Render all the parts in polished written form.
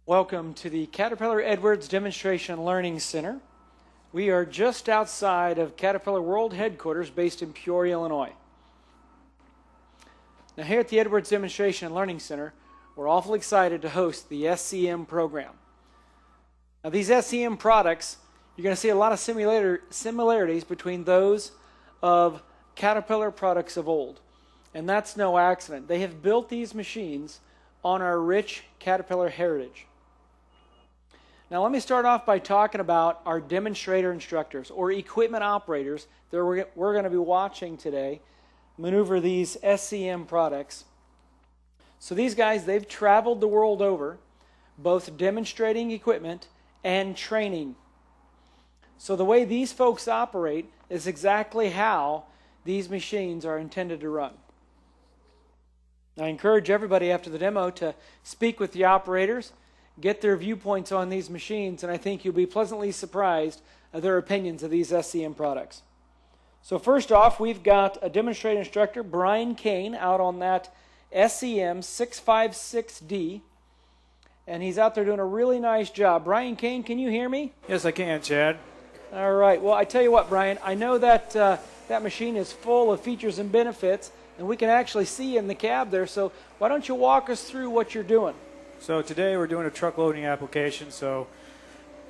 Welcome to the Caterpillar Edwards Demonstration Learning Center. We are just outside of Caterpillar World Headquarters based in Peoria, Illinois. Now here at the Edwards Demonstration Learning Center, we're awful excited to host the SEM program. Now these SEM products, you're going to see a lot of similarities between those of Caterpillar products of old. And that's no accident. They have built these machines on our rich Caterpillar heritage. Now let me start off by talking about our demonstrator instructors or equipment operators that we're going to be watching today maneuver these SEM products. So these guys, they've traveled the world over, both demonstrating equipment and training. So the way these folks operate is exactly how these machines are intended to run. I encourage everybody after the demo to speak with the operators, get their viewpoints on these machines, and I think you'll be pleasantly surprised at their opinions of these SEM products. So first off, we've got a demonstrator instructor, Brian Kane, out on that SEM 656D, and he's out there doing a really nice job. Brian Kane, can you hear me? Yes, I can, Chad. All right. Well, I tell you what, Brian, I know that that machine is full of features and benefits, and we can actually see in the cab there, so why don't you walk us through what you're doing? So today we're doing a truck loading application. So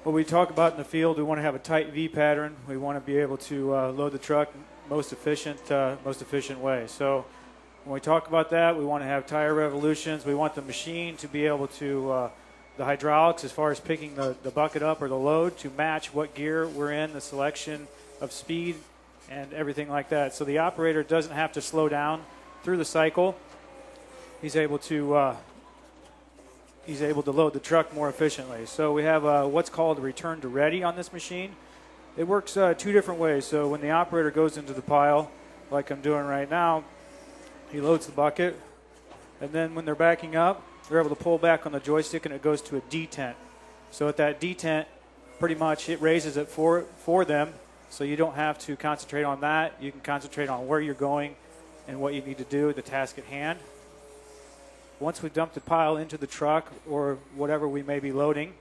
what we talk about in the field, we want to have a tight V pattern. We want to be able to load the truck most efficient way. So when we talk about that, we want to have tire revolutions. We want the machine to be able to, the hydraulics as far as picking the bucket up or the load to match what gear we're in, the selection of speed and everything like that. So the operator doesn't have to slow down through the cycle. He's able to load the truck more efficiently. So we have what's called a return to ready on this machine. It works two different ways. So when the operator goes into the pile, like I'm doing right now, he loads the bucket, and then when they're backing up, they're able to pull back on the joystick and it goes to a detent. So at that detent, pretty much it raises it for them, so you don't have to concentrate on that. You can concentrate on where you're going and what you need to do, the task at hand. Once we dump the pile into the truck or whatever we may be loading,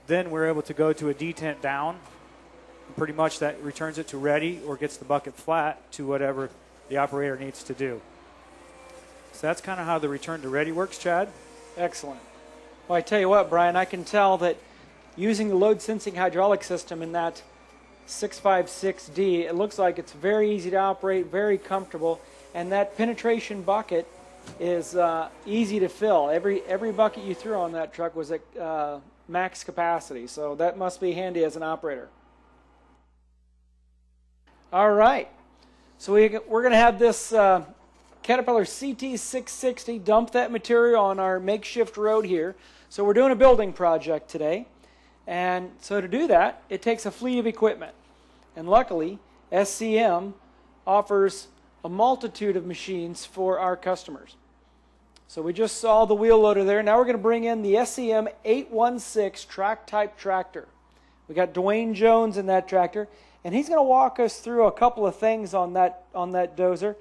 then we're able to go to a detent down. And pretty much that returns it to ready or gets the bucket flat to whatever the operator needs to do. So that's kind of how the return to ready works, Chad. Excellent. Well, I tell you what, Brian, I can tell that using the load sensing hydraulic system in that 656D, it looks like it's very easy to operate, very comfortable, and that penetration bucket is easy to fill. Every bucket you threw on that truck was at max capacity, so that must be handy as an operator. All right, so we're going to have this Caterpillar CT660 dump that material on our makeshift road here. So we're doing a building project today, and so to do that, it takes a fleet of equipment, and luckily SEM offers a multitude of machines for our customers. So we just saw the wheel loader there. Now we're going to bring in the SEM 816 track type tractor. We got Dwayne Jones in that tractor, and he's going to walk us through a couple of things on that dozer.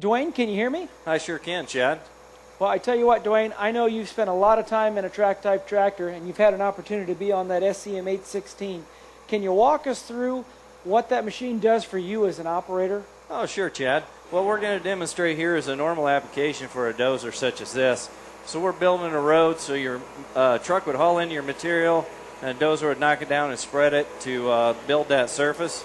Dwayne, can you hear me? I sure can, Chad. Well, I tell you what, Dwayne, I know you've spent a lot of time in a track type tractor, and you've had an opportunity to be on that SEM 816. Can you walk us through what that machine does for you as an operator? Oh, sure, Chad. What we're going to demonstrate here is a normal application for a dozer such as this. So we're building a road, so your truck would haul in your material, and a dozer would knock it down and spread it to build that surface.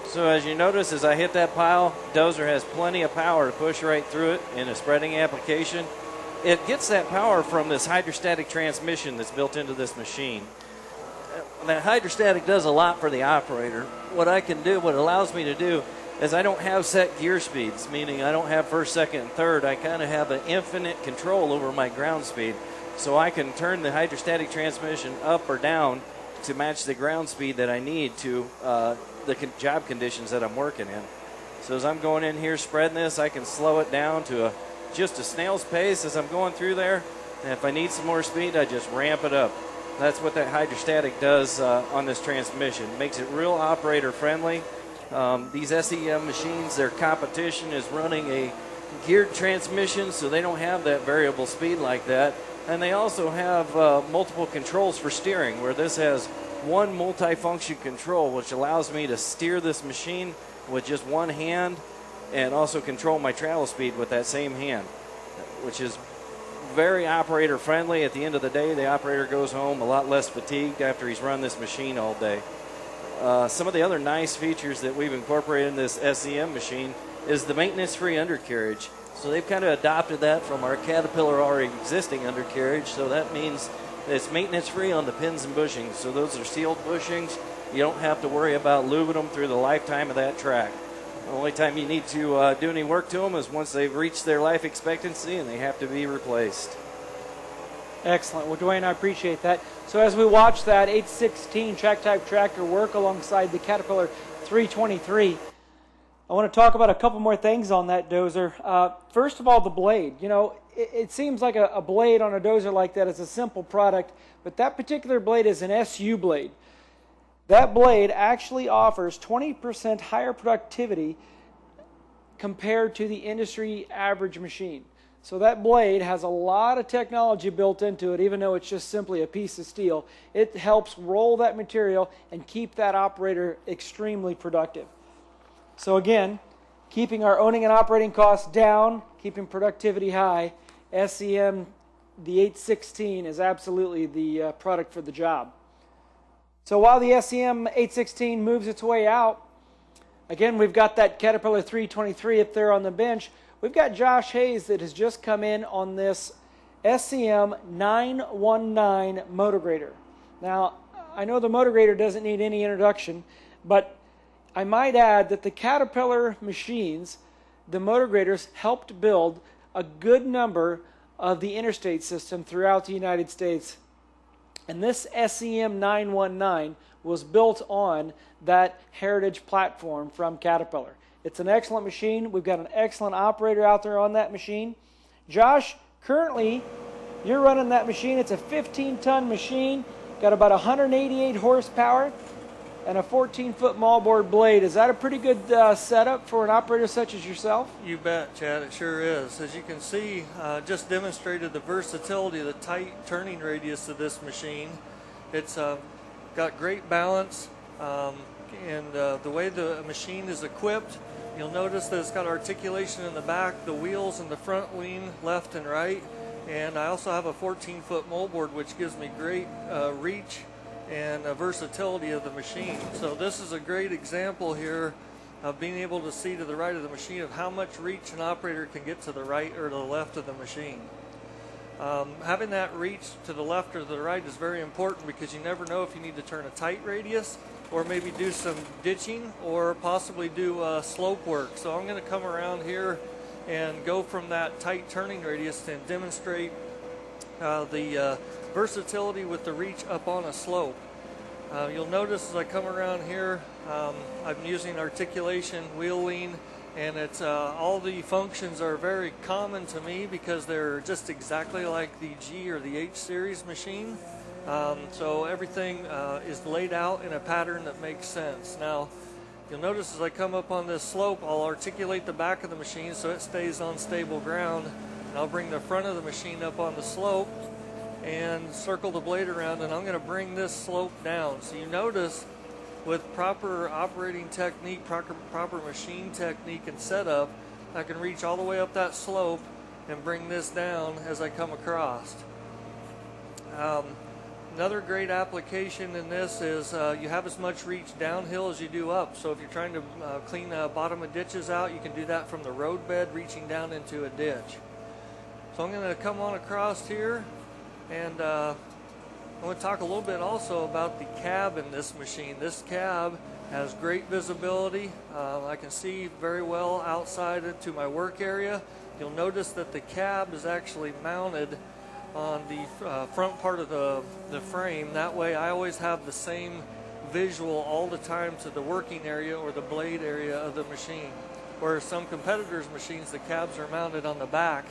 So as you notice, as I hit that pile, dozer has plenty of power to push right through it in a spreading application. It gets that power from this hydrostatic transmission that's built into this machine. That hydrostatic does a lot for the operator. What it allows me to do is I don't have set gear speeds, meaning I don't have first, second, and third. I kind of have an infinite control over my ground speed. So I can turn the hydrostatic transmission up or down to match the ground speed that I need to the job conditions that I'm working in. So as I'm going in here spreading this, I can slow it down to just a snail's pace as I'm going through there. And if I need some more speed, I just ramp it up. That's what that hydrostatic does on this transmission. It makes it real operator friendly. These SEM machines, their competition is running a geared transmission, so they don't have that variable speed like that. And they also have multiple controls for steering, where this has one multifunction control, which allows me to steer this machine with just one hand and also control my travel speed with that same hand, which is very operator friendly. At the end of the day, the operator goes home a lot less fatigued after he's run this machine all day. Some of the other nice features that we've incorporated in this SEM machine is the maintenance-free undercarriage. So they've kind of adopted that from our Caterpillar already existing undercarriage. So that means that it's maintenance-free on the pins and bushings. So those are sealed bushings. You don't have to worry about lubing them through the lifetime of that track. The only time you need to do any work to them is once they've reached their life expectancy and they have to be replaced. Excellent. Well, Dwayne, I appreciate that. So as we watch that 816 track type tractor work alongside the Caterpillar 323, I want to talk about a couple more things on that dozer. First of all, the blade. You know, it seems like a blade on a dozer like that is a simple product, but that particular blade is an SU blade. That blade actually offers 20% higher productivity compared to the industry average machine. So that blade has a lot of technology built into it, even though it's just simply a piece of steel. It helps roll that material and keep that operator extremely productive. So again, keeping our owning and operating costs down, keeping productivity high, SEM, the 816 is absolutely the product for the job. So while the SEM 816 moves its way out, again, we've got that Caterpillar 323 up there on the bench. We've got Josh Hayes that has just come in on this SEM 919 motor grader. Now, I know the motor grader doesn't need any introduction, but I might add that the Caterpillar machines, the motor graders, helped build a good number of the interstate system throughout the United States. And this SEM 919 was built on that heritage platform from Caterpillar. It's an excellent machine. We've got an excellent operator out there on that machine. Josh, currently you're running that machine. It's a 15-ton machine, got about 188 horsepower and a 14-foot maulboard blade. Is that a pretty good setup for an operator such as yourself? You bet, Chad. It sure is. As you can see, just demonstrated the versatility, the tight turning radius of this machine. It's got great balance, and the way the machine is equipped, you'll notice that it's got articulation in the back, the wheels in the front lean left and right, and I also have a 14-foot moldboard, which gives me great reach and versatility of the machine. So this is a great example here of being able to see to the right of the machine of how much reach an operator can get to the right or to the left of the machine. Having that reach to the left or the right is very important because you never know if you need to turn a tight radius or maybe do some ditching or possibly do slope work. So I'm going to come around here and go from that tight turning radius and demonstrate the versatility with the reach up on a slope. You'll notice as I come around here, I'm using articulation, wheel lean, and it's all the functions are very common to me because they're just exactly like the G or the H series machine. So everything is laid out in a pattern that makes sense. Now, you'll notice as I come up on this slope, I'll articulate the back of the machine so it stays on stable ground, and I'll bring the front of the machine up on the slope and circle the blade around, and I'm going to bring this slope down. So you notice with proper operating technique, proper machine technique and setup, I can reach all the way up that slope and bring this down as I come across. Another great application in this is you have as much reach downhill as you do up. So if you're trying to clean the bottom of ditches out, you can do that from the road bed reaching down into a ditch. So I'm going to come on across here, and I want to talk a little bit also about the cab in this machine. This cab has great visibility. I can see very well outside into my work area. You'll notice that the cab is actually mounted on the front part of the frame. That way I always have the same visual all the time to the working area or the blade area of the machine. Whereas some competitors' machines, the cabs are mounted on the back,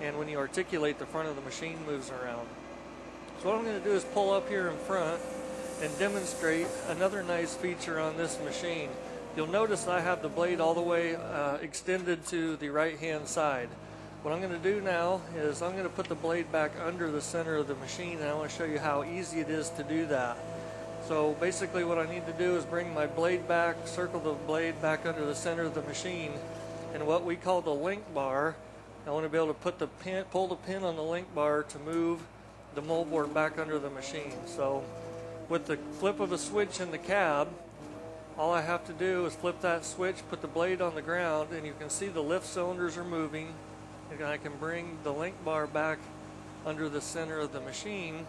and when you articulate, the front of the machine moves around. So what I'm going to do is pull up here in front and demonstrate another nice feature on this machine. You'll notice I have the blade all the way extended to the right-hand side. What I'm going to do now is I'm going to put the blade back under the center of the machine, and I want to show you how easy it is to do that. So basically what I need to do is bring my blade back, circle the blade back under the center of the machine, and what we call the link bar, I want to be able to put the pin, pull the pin on the link bar to move the moldboard back under the machine. So with the flip of a switch in the cab, all I have to do is flip that switch, put the blade on the ground, and you can see the lift cylinders are moving, and I can bring the link bar back under the center of the machine,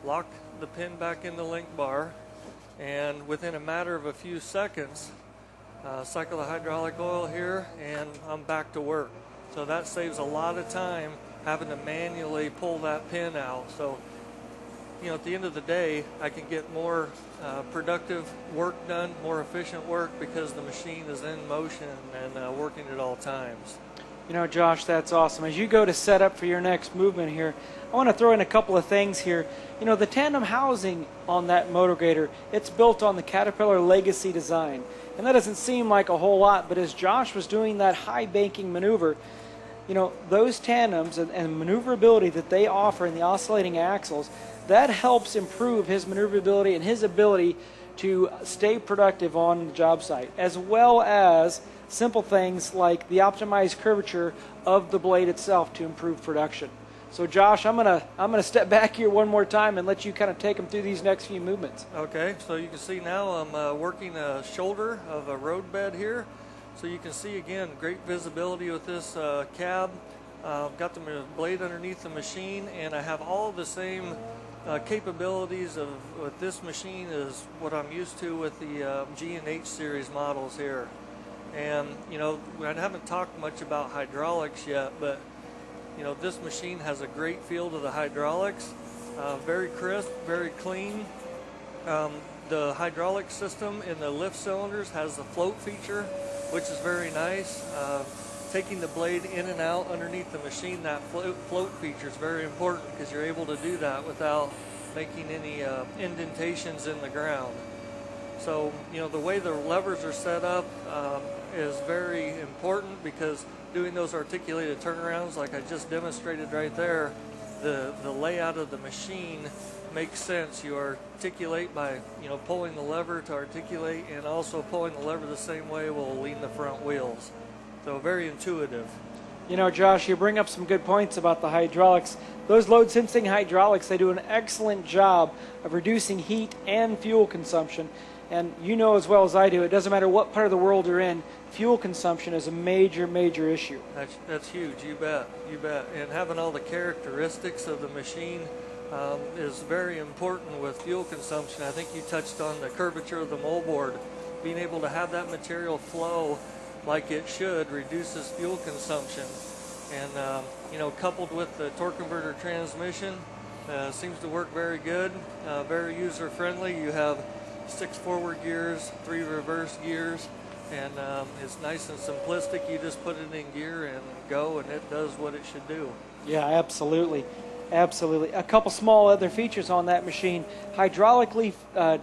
lock the pin back in the link bar, and within a matter of a few seconds, cycle the hydraulic oil here, and I'm back to work. So that saves a lot of time having to manually pull that pin out. So, you know, at the end of the day, I can get more productive work done, more efficient work, because the machine is in motion and working at all times. You know, Josh, that's awesome. As you go to set up for your next movement here, I want to throw in a couple of things here. You know, the tandem housing on that motor grader, it's built on the Caterpillar legacy design. And that doesn't seem like a whole lot, but as Josh was doing that high banking maneuver, you know, those tandems and maneuverability that they offer in the oscillating axles, that helps improve his maneuverability and his ability to stay productive on the job site, as well as simple things like the optimized curvature of the blade itself to improve production. So Josh, I'm gonna step back here one more time and let you kind of take them through these next few movements. Okay, so you can see now I'm working a shoulder of a road bed here. So you can see again, great visibility with this cab. Got the blade underneath the machine, and I have all the same capabilities of with this machine as what I'm used to with the G and H series models here. And you know, I haven't talked much about hydraulics yet, but you know, this machine has a great feel to the hydraulics, very crisp, very clean. The hydraulic system in the lift cylinders has the float feature, which is very nice. Taking the blade in and out underneath the machine, that float feature is very important because you're able to do that without making any indentations in the ground. So, you know, the way the levers are set up is very important, because doing those articulated turnarounds like I just demonstrated right there, the layout of the machine makes sense. You articulate by, you know, pulling the lever to articulate, and also pulling the lever the same way will lean the front wheels. So very intuitive. You know, Josh, you bring up some good points about the hydraulics. Those load sensing hydraulics, they do an excellent job of reducing heat and fuel consumption. And you know as well as I do, it doesn't matter what part of the world you're in, fuel consumption is a major, major issue. That's huge, you bet, you bet. And having all the characteristics of the machine is very important with fuel consumption. I think you touched on the curvature of the moldboard. Being able to have that material flow like it should reduces fuel consumption. And you know, coupled with the torque converter transmission, seems to work very good, very user friendly. You have 6 forward gears, 3 reverse gears, and it's nice and simplistic. You just put it in gear and go, and it does what it should do. Yeah, absolutely. Absolutely. A couple small other features on that machine. Hydraulically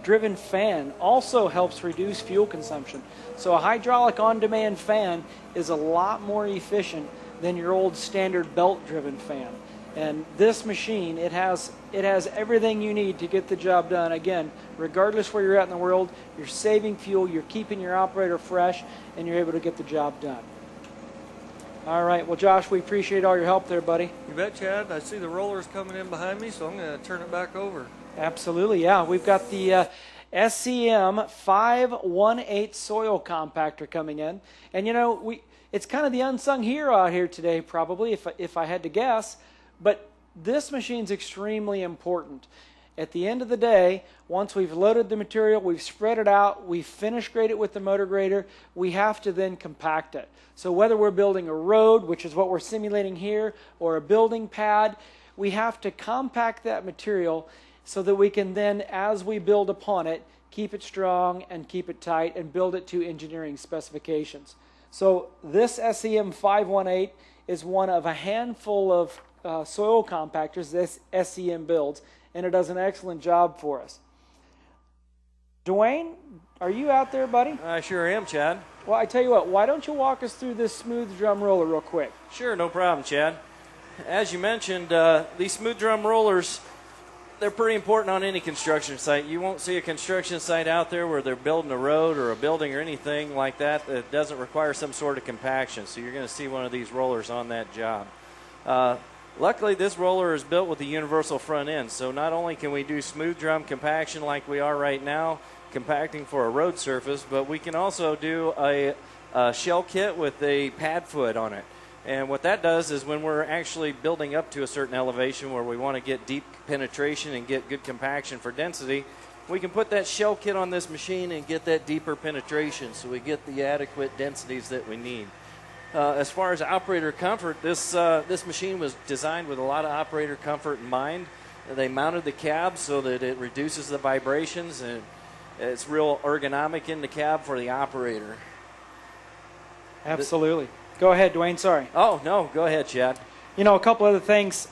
driven fan also helps reduce fuel consumption. So a hydraulic on-demand fan is a lot more efficient than your old standard belt-driven fan. And this machine, it has everything you need to get the job done. Again, regardless where you're at in the world, you're saving fuel, you're keeping your operator fresh, and you're able to get the job done. All right, well, Josh, we appreciate all your help there, buddy. You bet, Chad. I see the rollers coming in behind me, so I'm going to turn it back over. Absolutely, yeah. We've got the SEM 518 soil compactor coming in. And, you know, it's kind of the unsung hero out here today, probably, if I had to guess. But this machine's extremely important. At the end of the day, once we've loaded the material, we've spread it out, we've finish grade it with the motor grader, we have to then compact it. So whether we're building a road, which is what we're simulating here, or a building pad, we have to compact that material so that we can then, as we build upon it, keep it strong and keep it tight and build it to engineering specifications. So this SEM 518 is one of a handful of soil compactors this SEM builds, and it does an excellent job for us. Dwayne, are you out there, buddy? I sure am, Chad. Well, I tell you what, why don't you walk us through this smooth drum roller real quick? Sure, no problem, Chad. As you mentioned, these smooth drum rollers, they're pretty important on any construction site. You won't see a construction site out there where they're building a road or a building or anything like that that doesn't require some sort of compaction. So you're going to see one of these rollers on that job. Luckily, this roller is built with a universal front end. So not only can we do smooth drum compaction like we are right now, compacting for a road surface, but we can also do a shell kit with a pad foot on it. And what that does is when we're actually building up to a certain elevation where we want to get deep penetration and get good compaction for density, we can put that shell kit on this machine and get that deeper penetration so we get the adequate densities that we need. As far as operator comfort, this machine was designed with a lot of operator comfort in mind. They mounted the cab so that it reduces the vibrations and it's real ergonomic in the cab for the operator. Absolutely. Go ahead, Dwayne, sorry. Oh, no, go ahead, Chad. You know, a couple other things.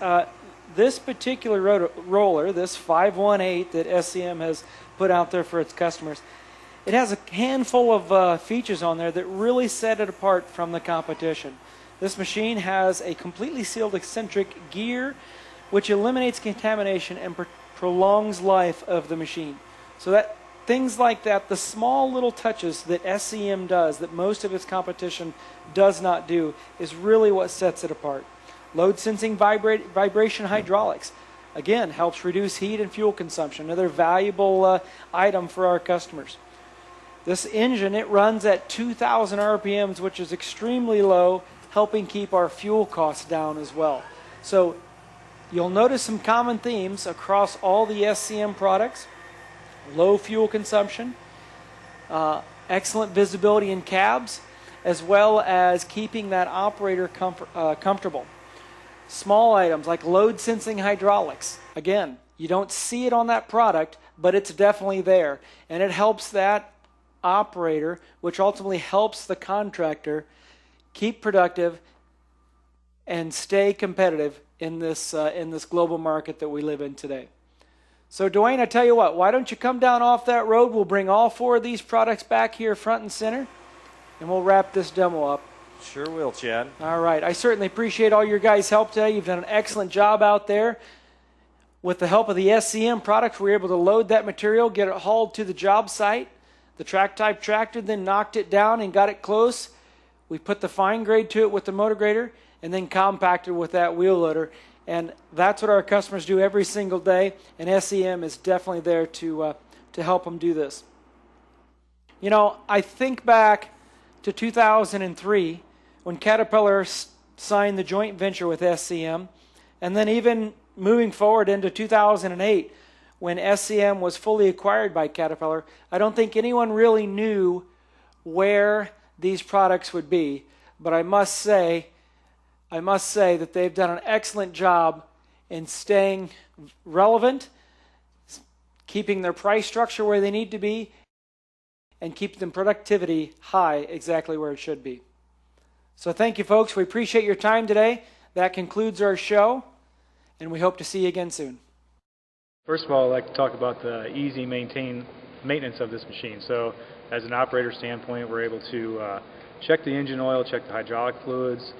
This particular roller, this 518 that SEM has put out there for its customers, it has a handful of features on there that really set it apart from the competition. This machine has a completely sealed eccentric gear, which eliminates contamination and prolongs life of the machine. So that things like that, the small little touches that SEM does that most of its competition does not do, is really what sets it apart. Load sensing vibration hydraulics, again, helps reduce heat and fuel consumption, another valuable item for our customers. This engine, it runs at 2,000 RPMs, which is extremely low, helping keep our fuel costs down as well. So you'll notice some common themes across all the SEM products. Low fuel consumption, excellent visibility in cabs, as well as keeping that operator comfortable. Small items like load sensing hydraulics. Again, you don't see it on that product, but it's definitely there. And it helps that operator, which ultimately helps the contractor, keep productive and stay competitive in this global market that we live in today. So Dwayne, I tell you what, why don't you come down off that road? We'll bring all four of these products back here front and center, and we'll wrap this demo up. Sure will, Chad. All right. I certainly appreciate all your guys' help today. You've done an excellent job out there. With the help of the SEM products, we were able to load that material, get it hauled to the job site. The track-type tractor then knocked it down and got it close. We put the fine grade to it with the motor grader and then compacted with that wheel loader. And that's what our customers do every single day, and SEM is definitely there to help them do this. You know, I think back to 2003 when Caterpillar signed the joint venture with SEM, and then even moving forward into 2008 when SEM was fully acquired by Caterpillar. I don't think anyone really knew where these products would be, but I must say that they've done an excellent job in staying relevant, keeping their price structure where they need to be, and keeping the productivity high exactly where it should be. So thank you, folks. We appreciate your time today. That concludes our show, and we hope to see you again soon. First of all, I'd like to talk about the easy maintenance of this machine. So as an operator standpoint, we're able to check the engine oil, check the hydraulic fluids,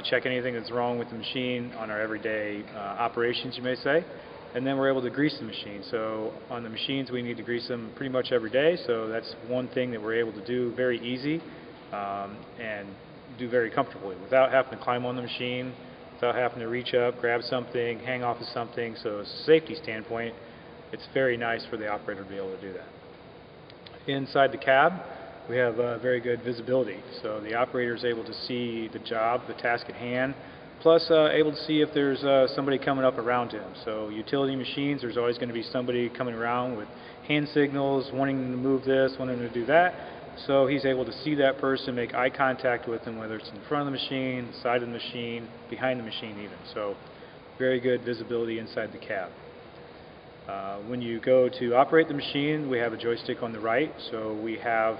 check anything that's wrong with the machine on our everyday operations, you may say. And then we're able to grease the machine. So on the machines, we need to grease them pretty much every day. So that's one thing that we're able to do very easy and do very comfortably without having to climb on the machine, without having to reach up, grab something, hang off of something. So as a safety standpoint, it's very nice for the operator to be able to do that. Inside the cab, we have very good visibility. So the operator is able to see the job, the task at hand, plus able to see if there's somebody coming up around him. So utility machines, there's always going to be somebody coming around with hand signals, wanting them to move this, wanting them to do that. So he's able to see that person, make eye contact with them, whether it's in front of the machine, the side of the machine, behind the machine even. So very good visibility inside the cab. When you go to operate the machine, we have a joystick on the right. So we have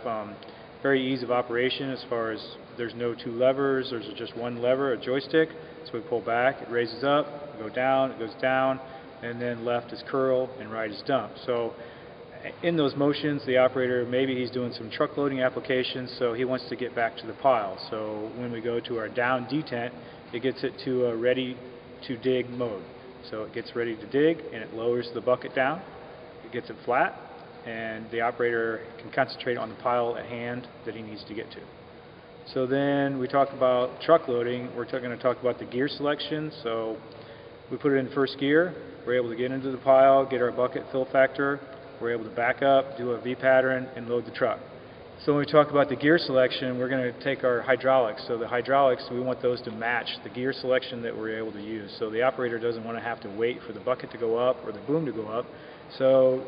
very ease of operation as far as there's no two levers, there's just one lever, a joystick. So we pull back, it raises up, go down, it goes down, and then left is curl and right is dump. So in those motions, the operator, maybe he's doing some truck loading applications, so he wants to get back to the pile. So when we go to our down detent, it gets it to a ready to dig mode. So it gets ready to dig and it lowers the bucket down, it gets it flat, and the operator can concentrate on the pile at hand that he needs to get to. So then we talk about truck loading. We're going to talk about the gear selection. So we put it in first gear, we're able to get into the pile, get our bucket fill factor, we're able to back up, do a V pattern, and load the truck. So when we talk about the gear selection, we're going to take our hydraulics. So the hydraulics, we want those to match the gear selection that we're able to use. So the operator doesn't want to have to wait for the bucket to go up or the boom to go up. So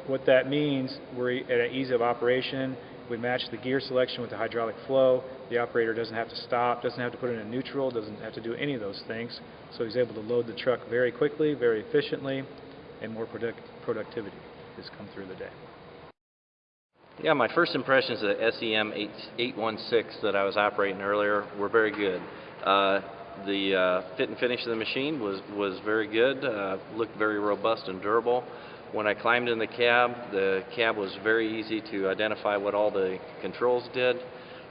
what that means, we're at an ease of operation. We match the gear selection with the hydraulic flow. The operator doesn't have to stop, doesn't have to put it in neutral, doesn't have to do any of those things. So he's able to load the truck very quickly, very efficiently, and more productivity has come through the day. Yeah, my first impressions of the SEM 816 that I was operating earlier were very good. The fit and finish of the machine was very good, looked very robust and durable. When I climbed in the cab was very easy to identify what all the controls did.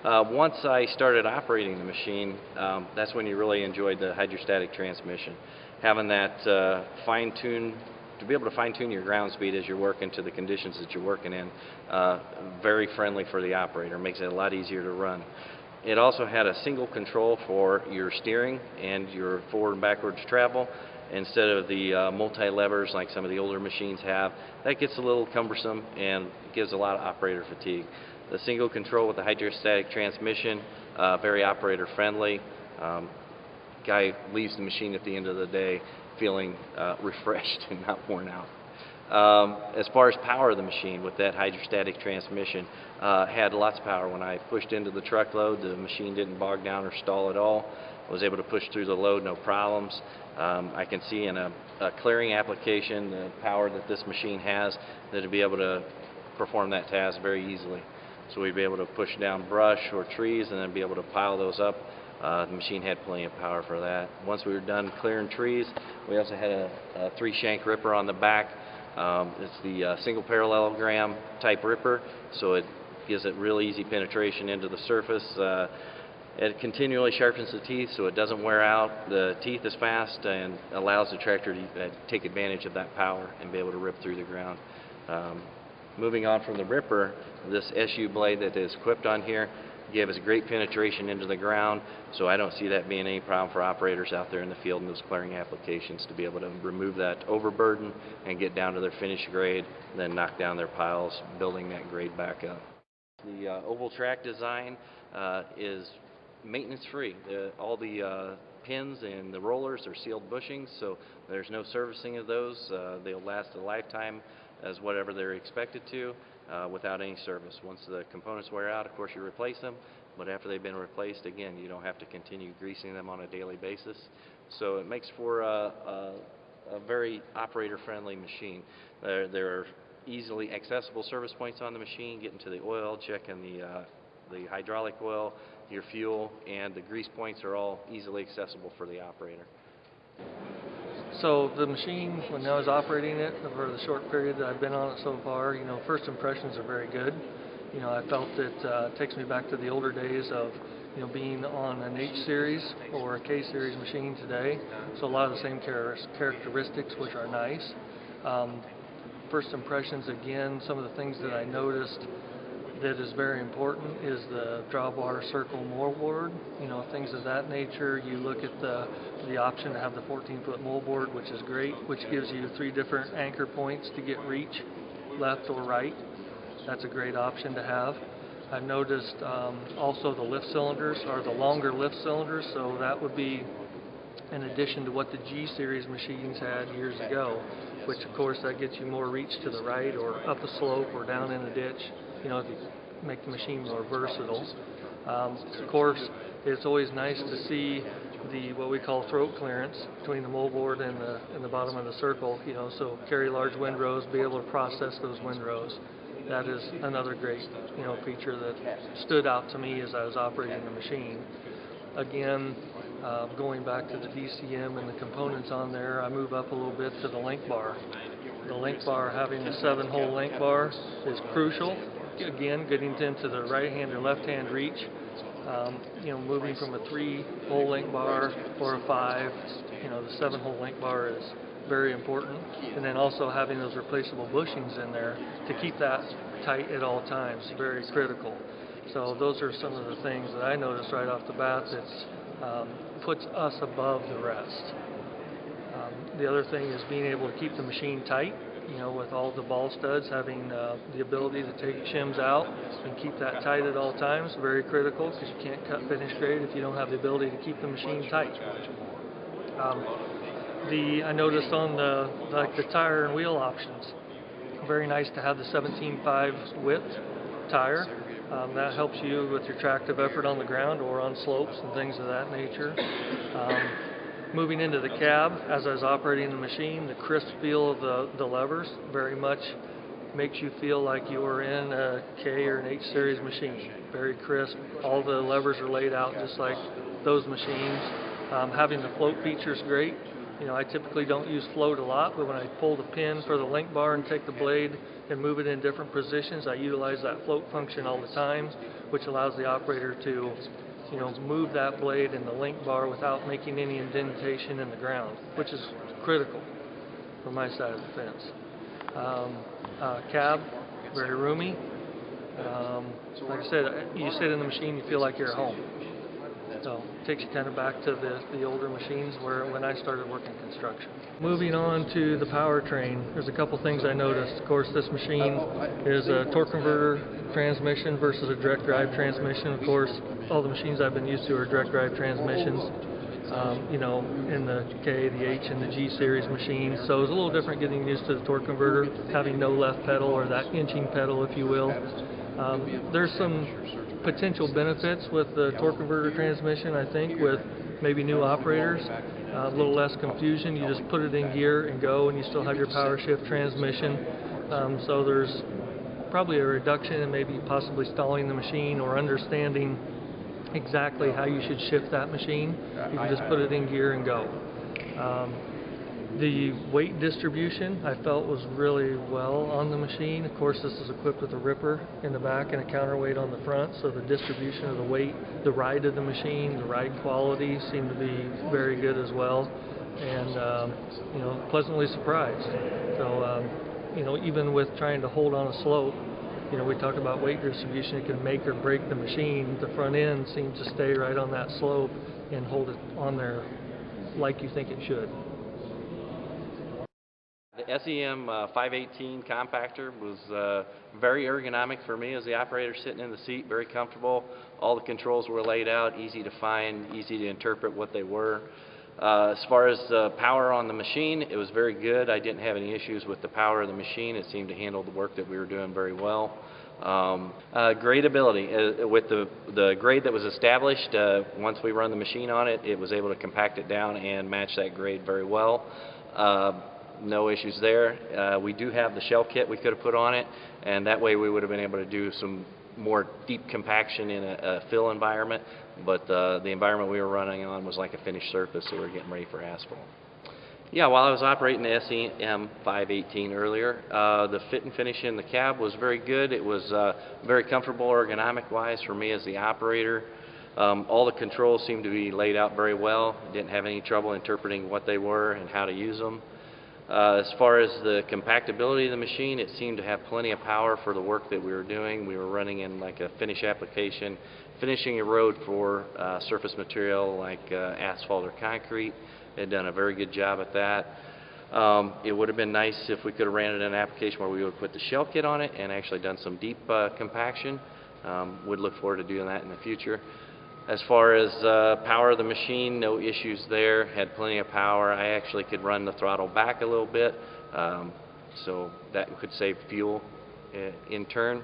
Once I started operating the machine, that's when you really enjoyed the hydrostatic transmission. Having that to be able to fine-tune your ground speed as you're working to the conditions that you're working in, very friendly for the operator, makes it a lot easier to run. It also had a single control for your steering and your forward and backwards travel instead of the multi-levers like some of the older machines have. That gets a little cumbersome and gives a lot of operator fatigue. The single control with the hydrostatic transmission, very operator friendly. Guy leaves the machine at the end of the day feeling refreshed and not worn out. As far as power of the machine with that hydrostatic transmission, had lots of power. When I pushed into the truckload, the machine didn't bog down or stall at all. I was able to push through the load, no problems. I can see in a clearing application the power that this machine has to be able to perform that task very easily. So we'd be able to push down brush or trees and then be able to pile those up. The machine had plenty of power for that. Once we were done clearing trees, we also had a 3-shank ripper on the back. It's the single parallelogram type ripper, so it gives it real easy penetration into the surface. It continually sharpens the teeth so it doesn't wear out. The teeth is fast and allows the tractor to take advantage of that power and be able to rip through the ground. Moving on from the ripper, this SU blade that is equipped on here gave us great penetration into the ground, so I don't see that being any problem for operators out there in the field in those clearing applications to be able to remove that overburden and get down to their finished grade, then knock down their piles, building that grade back up. The oval track design is maintenance free. All the pins and the rollers are sealed bushings, so there's no servicing of those. They'll last a lifetime as whatever they're expected to. Without any service. Once the components wear out, of course you replace them, but after they've been replaced, again, you don't have to continue greasing them on a daily basis. So it makes for a very operator-friendly machine. There are easily accessible service points on the machine, getting to the oil, checking the hydraulic oil, your fuel, and the grease points are all easily accessible for the operator. So the machine, when I was operating it for the short period that I've been on it so far, first impressions are very good. I felt it takes me back to the older days of, being on an H series or a K series machine today. So a lot of the same characteristics, which are nice. First impressions, again, some of the things that I noticed that is very important is the drawbar circle moldboard, things of that nature. You look at the option to have the 14-foot moldboard, which is great, which gives you 3 different anchor points to get reach, left or right. That's a great option to have. I've noticed also the lift cylinders are the longer lift cylinders, so that would be in addition to what the G series machines had years ago, which of course that gets you more reach to the right or up a slope or down in a ditch. To make the machine more versatile. Of course, it's always nice to see what we call throat clearance between the moldboard and the bottom of the circle. So carry large windrows, be able to process those windrows. That is another great, feature that stood out to me as I was operating the machine. Again, going back to the DCM and the components on there, I move up a little bit to the link bar. the link bar, having the 7-hole link bar is crucial. Again, getting into the right hand or left hand reach. Moving from a 3-hole link bar or a 5, the 7-hole link bar is very important. And then also having those replaceable bushings in there to keep that tight at all times, very critical. So those are some of the things that I noticed right off the bat that puts us above the rest. The other thing is being able to keep the machine tight. With all the ball studs, having the ability to take shims out and keep that tight at all times, very critical, because you can't cut finish grade if you don't have the ability to keep the machine tight. I noticed on the tire and wheel options, very nice to have the 17.5 width tire. That helps you with your tractive effort on the ground or on slopes and things of that nature. Moving into the cab, as I was operating the machine, the crisp feel of the levers very much makes you feel like you are in a K or an H series machine. Very crisp. All the levers are laid out just like those machines. Having the float feature is great. I typically don't use float a lot, but when I pull the pin for the link bar and take the blade and move it in different positions, I utilize that float function all the time, which allows the operator to move that blade in the link bar without making any indentation in the ground, which is critical from my side of the fence. Cab, very roomy. Like I said, you sit in the machine, you feel like you're at home. So it takes you kind of back to the older machines when I started working construction. Moving on to the powertrain, there's a couple things I noticed. Of course, this machine is a torque converter transmission versus a direct drive transmission. Of course, all the machines I've been used to are direct drive transmissions. In the K, the H, and the G series machines. So it's a little different getting used to the torque converter, having no left pedal or that inching pedal, if you will. There's some potential benefits with the torque converter transmission, I think, with maybe new operators. A little less confusion. You just put it in gear and go, and you still have your power shift transmission. So there's probably a reduction in maybe possibly stalling the machine or understanding exactly how you should shift that machine. You can just put it in gear and go. The weight distribution I felt was really well on the machine. Of course, this is equipped with a ripper in the back and a counterweight on the front, so the distribution of the weight, the ride of the machine, the ride quality seemed to be very good as well, and pleasantly surprised. So even with trying to hold on a slope, we talk about weight distribution. It can make or break the machine. The front end seems to stay right on that slope and hold it on there like you think it should. The SEM 518 compactor was very ergonomic for me as the operator sitting in the seat, very comfortable. All the controls were laid out, easy to find, easy to interpret what they were. As far as the power on the machine, it was very good. I didn't have any issues with the power of the machine. It seemed to handle the work that we were doing very well. Gradability. With the grade that was established, once we run the machine on it, it was able to compact it down and match that grade very well. No issues there. We do have the shell kit we could have put on it, and that way we would have been able to do some more deep compaction in a fill environment, but the environment we were running on was like a finished surface, so we were getting ready for asphalt. Yeah, while I was operating the SEM 518 earlier, the fit and finish in the cab was very good. It was very comfortable ergonomic-wise for me as the operator. All the controls seemed to be laid out very well. Didn't have any trouble interpreting what they were and how to use them. As far as the compactability of the machine, it seemed to have plenty of power for the work that we were doing. We were running in like a finish application, finishing a road for surface material like asphalt or concrete. They'd done a very good job at that. It would have been nice if we could have ran it in an application where we would have put the shell kit on it and actually done some deep compaction. Would look forward to doing that in the future. As far as power of the machine, no issues there. Had plenty of power. I actually could run the throttle back a little bit, so that could save fuel in turn.